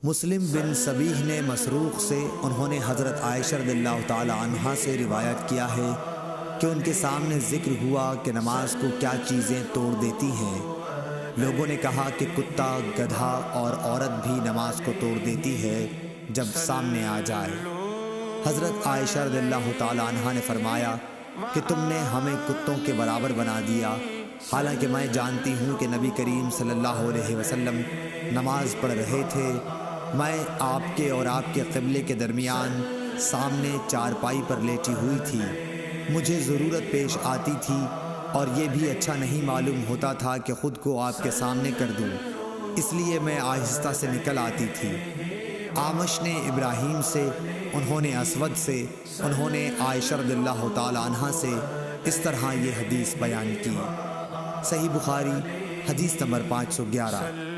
مسلم بن سبیح نے مسروق سے انہوں نے حضرت عائشہ رضی اللہ تعالی عنہا سے روایت کیا ہے کہ ان کے سامنے ذکر ہوا کہ نماز کو کیا چیزیں توڑ دیتی ہیں۔ لوگوں نے کہا کہ کتا، گدھا اور عورت بھی نماز کو توڑ دیتی ہے جب سامنے آ جائے۔ حضرت عائشہ رضی اللہ تعالی عنہا نے فرمایا کہ تم نے ہمیں کتوں کے برابر بنا دیا، حالانکہ میں جانتی ہوں کہ نبی کریم صلی اللہ علیہ وسلم نماز پڑھ رہے تھے۔ میں آپ کے اور آپ کے قبلے کے درمیان سامنے چارپائی پر لیٹی ہوئی تھی۔ مجھے ضرورت پیش آتی تھی اور یہ بھی اچھا نہیں معلوم ہوتا تھا کہ خود کو آپ کے سامنے کر دوں، اس لیے میں آہستہ سے نکل آتی تھی۔ اعمش نے ابراہیم سے، انہوں نے اسود سے، انہوں نے عائشہ رضی اللہ تعالی عنہا سے اس طرح یہ حدیث بیان کی۔ صحیح بخاری حدیث نمبر 511۔